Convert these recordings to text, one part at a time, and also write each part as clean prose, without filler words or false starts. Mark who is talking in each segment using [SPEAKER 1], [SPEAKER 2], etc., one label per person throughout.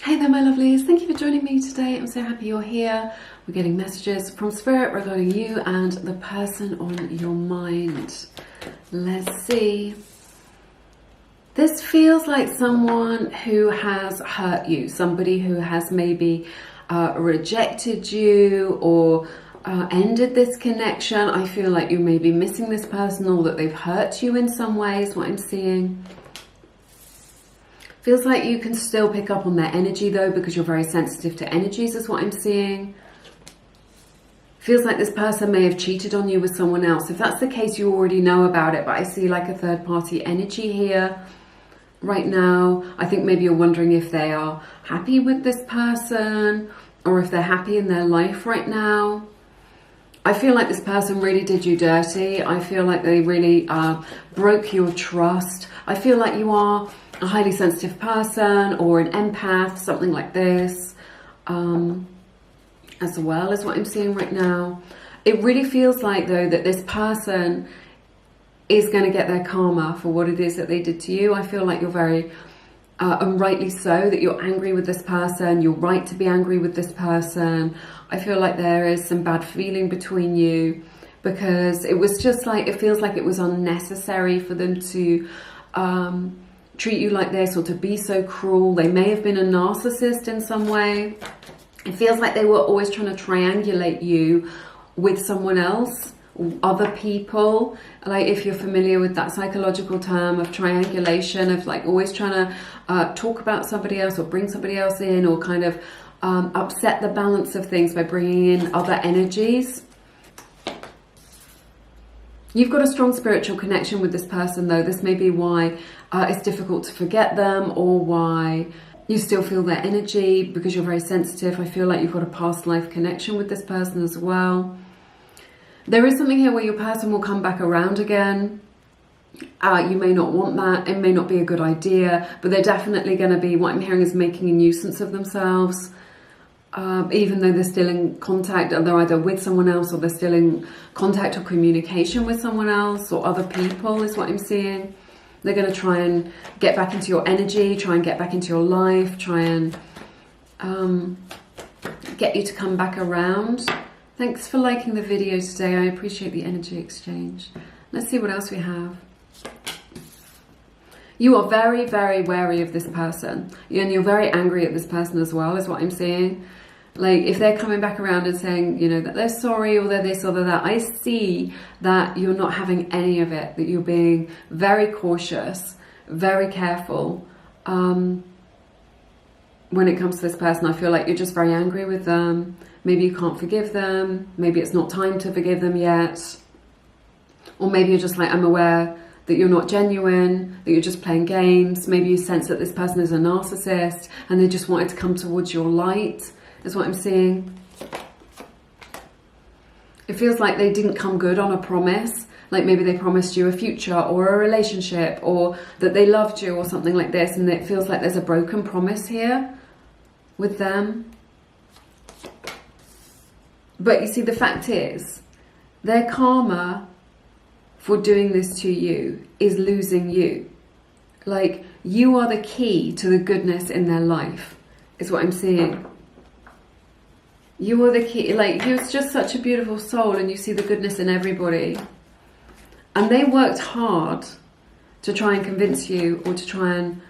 [SPEAKER 1] Hey there, my lovelies. Thank you for joining me today. I'm so happy you're here. We're getting messages from Spirit regarding you and the person on your mind. Let's see. This feels like someone who has hurt you, somebody who has maybe rejected you or ended this connection. I feel like you may be missing this person or that they've hurt you in some ways, what I'm seeing. Feels like you can still pick up on their energy though, because you're very sensitive to energies is what I'm seeing. Feels like this person may have cheated on you with someone else. If that's the case, you already know about it, but I see like a third party energy here right now. I think maybe you're wondering if they are happy with this person or if they're happy in their life right now. I feel like this person really did you dirty. I feel like they really broke your trust. I feel like you are a highly sensitive person or an empath, something like this, as well as what I'm seeing right now. It really feels like though that this person is going to get their karma for what it is that they did to you. I feel like you're very, and rightly so, that you're angry with this person. You're right to be angry with this person. I feel like there is some bad feeling between you because it was just like, it feels like it was unnecessary for them to treat you like this or to be so cruel. They may have been a narcissist in some way. It feels like they were always trying to triangulate you with someone else, other people. Like if you're familiar with that psychological term of triangulation, of like always trying to talk about somebody else or bring somebody else in, or kind of upset the balance of things by bringing in other energies. You've got a strong spiritual connection with this person though. This may be why it's difficult to forget them, or why you still feel their energy because you're very sensitive. I feel like you've got a past life connection with this person as well. There is something here where your person will come back around again. You may not want that. It may not be a good idea, but they're definitely going to be, what I'm hearing is making a nuisance of themselves. Even though they're still in contact, and they're either with someone else or they're still in contact or communication with someone else or other people is what I'm seeing. They're going to try and get back into your energy, try and get back into your life, try and get you to come back around. Thanks for liking the video today. I appreciate the energy exchange. Let's see what else we have. You are very, very wary of this person. And you're very angry at this person as well, is what I'm seeing. Like if they're coming back around and saying, you know, that they're sorry or they're this or they're that, I see that you're not having any of it, that you're being very cautious, very careful. When it comes to this person, I feel like you're just very angry with them. Maybe you can't forgive them. Maybe it's not time to forgive them yet. Or maybe you're just like, I'm aware that you're not genuine, that you're just playing games. Maybe you sense that this person is a narcissist and they just wanted to come towards your light, is what I'm seeing. It feels like they didn't come good on a promise. Like maybe they promised you a future or a relationship, or that they loved you or something like this. And it feels like there's a broken promise here with them. But you see, the fact is, their karma for doing this to you is losing you. Like you are the key to the goodness in their life, is what I'm seeing. You are the key. Like you're just such a beautiful soul and you see the goodness in everybody. And they worked hard to try and convince you, or to try and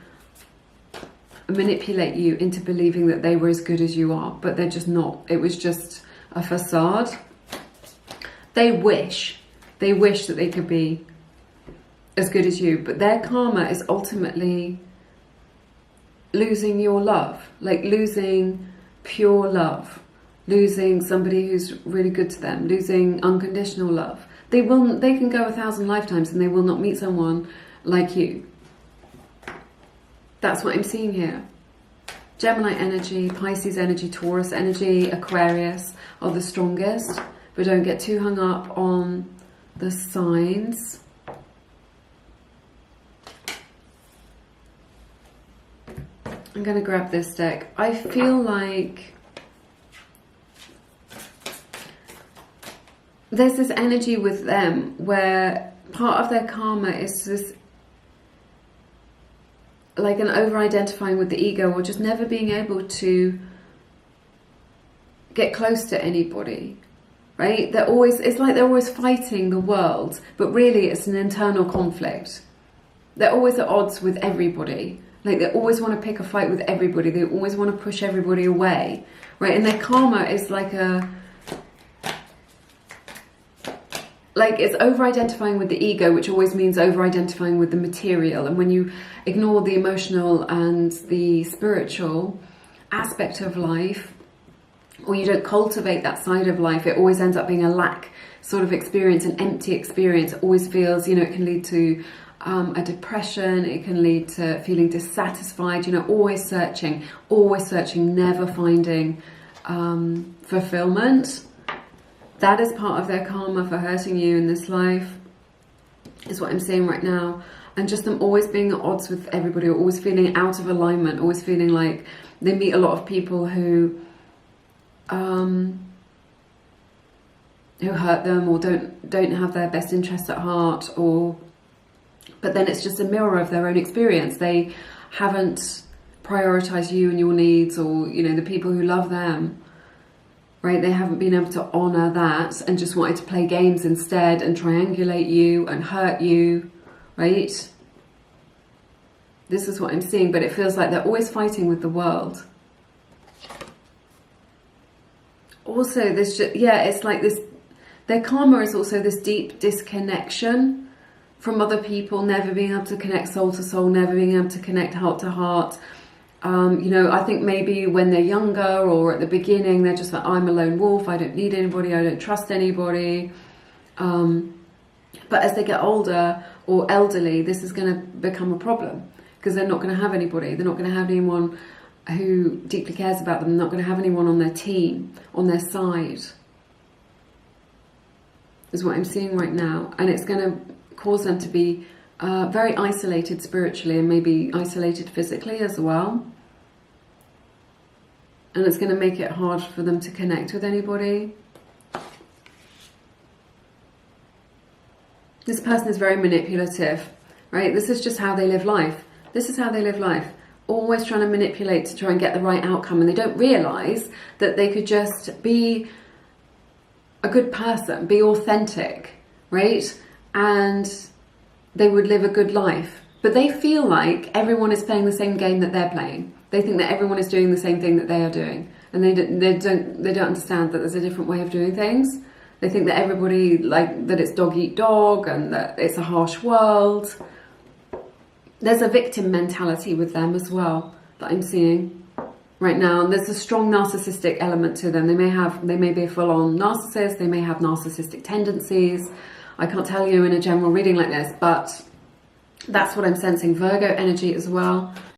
[SPEAKER 1] manipulate you into believing that they were as good as you are, but they're just not. It was just a facade. They wish that they could be as good as you, but their karma is ultimately losing your love, like losing pure love, losing somebody who's really good to them, losing unconditional love. They can go 1,000 lifetimes and they will not meet someone like you. That's what I'm seeing here. Gemini energy, Pisces energy, Taurus energy, Aquarius are the strongest, but don't get too hung up on the signs. I'm going to grab this deck. I feel like there's this energy with them where part of their karma is this like an over-identifying with the ego, or just never being able to get close to anybody, right? It's like they're always fighting the world, but really it's an internal conflict. They're always at odds with everybody. Like they always want to pick a fight with everybody. They always want to push everybody away, right? And their karma is like it's over-identifying with the ego, which always means over-identifying with the material. And when you ignore the emotional and the spiritual aspect of life, or you don't cultivate that side of life, it always ends up being a lack sort of experience, an empty experience. It always feels, it can lead to a depression, it can lead to feeling dissatisfied, always searching, never finding fulfillment. That is part of their karma for hurting you in this life, is what I'm saying right now. And just them always being at odds with everybody, always feeling out of alignment, always feeling like they meet a lot of people who hurt them, or don't have their best interests at heart, but then it's just a mirror of their own experience. They haven't prioritized you and your needs, or the people who love them, right? They haven't been able to honor that, and just wanted to play games instead and triangulate you and hurt you, right? This is what I'm seeing, but it feels like they're always fighting with the world. Also, it's like this, their karma is also this deep disconnection from other people, never being able to connect soul to soul, never being able to connect heart to heart. I think maybe when they're younger or at the beginning, they're just like, I'm a lone wolf, I don't need anybody, I don't trust anybody. But as they get older or elderly, this is going to become a problem, because they're not going to have anybody. They're not going to have anyone who deeply cares about them. They're not going to have anyone on their team, on their side, is what I'm seeing right now. And it's going to cause them to be very isolated spiritually, and maybe isolated physically as well. And it's going to make it hard for them to connect with anybody. This person is very manipulative, right? This is just how they live life. This is how they live life. Always trying to manipulate to try and get the right outcome. And they don't realize that they could just be a good person, be authentic, right? And they would live a good life. But they feel like everyone is playing the same game that they're playing. They think that everyone is doing the same thing that they are doing. And they don't understand that there's a different way of doing things. They think that everybody, that it's dog eat dog, and that it's a harsh world. There's a victim mentality with them as well that I'm seeing right now. And there's a strong narcissistic element to them. They may be a full-on narcissist. They may have narcissistic tendencies. I can't tell you in a general reading like this, but that's what I'm sensing. Virgo energy as well.